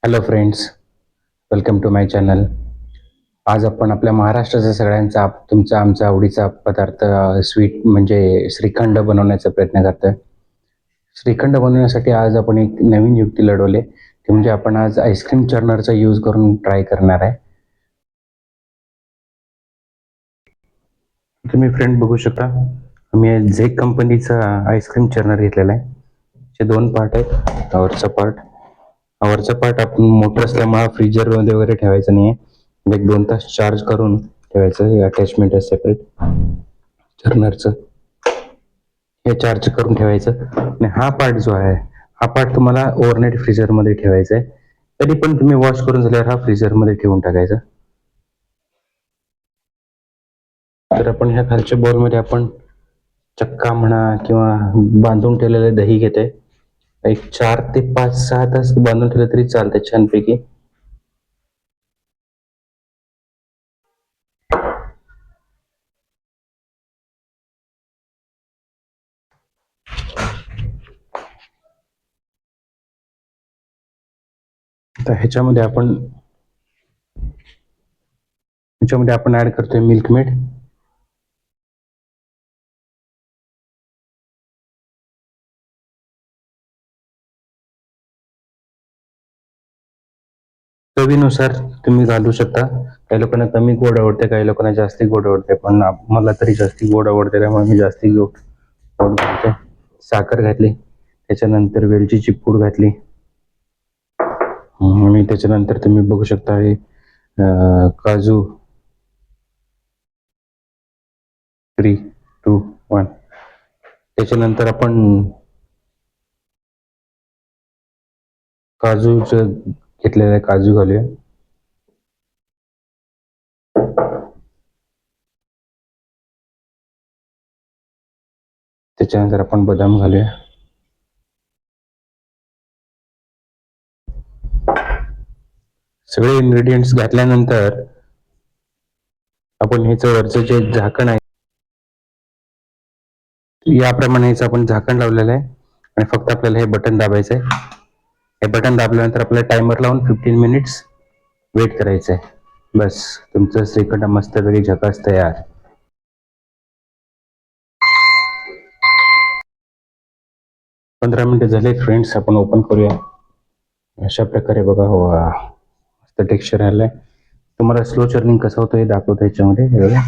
Hello friends, welcome to my channel. आज आपण आपल्या महाराष्ट्राचा सगळ्यांचा तुमचा आमचा आवडीचा पदार्थ स्वीट म्हणजे श्रीखंड बनवण्याचा प्रयत्न करतोय. श्रीखंड बनवण्यासाठी आज आपण एक नवीन युक्ती लढवली, ती म्हणजे आपण आज आईस्क्रीम चर्नरचा यूज करून ट्राय करणार आहे. तुम्ही फ्रेंड बघू शकता, मी झेक कंपनीचा आईस्क्रीम चर्नर घेतलेला आहे. हे दोन पार्ट आहेत. वरचा पार्ट आपण मोठं असल्यामुळे फ्रीजरमध्ये वगैरे ठेवायचं नाही आहे. एक 2 तास चार्ज करून ठेवायचं. हे अटॅचमेंट आहे सेपरेट चर्नरचं, हे चार्ज करून ठेवायचं. आणि हा पार्ट जो आहे, हा पार्ट तुम्हाला ओव्हरनाईट फ्रीजरमध्ये ठेवायचा आहे. कधी पण तुम्ही वॉश करून झाल्यावर हा फ्रीजरमध्ये ठेवून टाकायचा. तर आपण ह्या खालच्या बॉलमध्ये आपण चक्का म्हणा किंवा बांधून ठेवलेले दही घेते. एक 4 ते 5-6 तास बांधून ठेवलं तरी चालतं छानपैकी. तर ह्याच्यामध्ये आपण ऍड करतोय मिल्क मेड. चवीनुसार तुम्ही घालू शकता. काही लोकांना कमी गोड आवडते, काही लोकांना जास्ती गोड आवडते, पण मला तरी जास्ती गोड आवडते, त्यामुळे मी जास्ती गोड घालते. साखर घातली, त्याच्यानंतर वेलचीची पूड घातली आणि त्याच्यानंतर तुम्ही बघू शकता हे काजू. 3, 2, 1. त्याच्यानंतर आपण काजूचं घेतलेलं काजू घालूया. त्याच्यानंतर आपण बदाम घालूया. सगळे इन्ग्रेडियंट्स घातल्यानंतर आपण ह्याचं वरचं जे झाकण आहे, याप्रमाणे ह्याचं आपण झाकण लावलेलं आहे आणि फक्त आपल्याला हे बटन दाबायचं आहे. हे बटन दाबल्यानंतर आपल्याला टायमर लावून 15 मिनिट्स वेट करायचं आहे. बस, तुमचं श्रीखंड मस्तपैकी झकास तयार. 15 मिनिटं झाले फ्रेंड्स, आपण ओपन करूया. अशा प्रकारे बघा, हो मस्त टेक्स्चर आलंय. तुम्हाला स्लो चर्निंग कसं होतं हे दाखवतो याच्यामध्ये. हे बघा,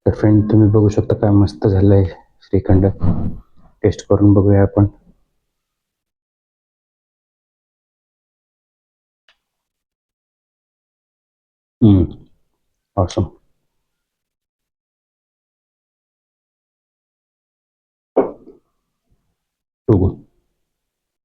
तर फ्रेंड तुम्ही बघू शकता काय मस्त झालंय श्रीखंड. टेस्ट करून बघूया आपण. ऑसम. Too good.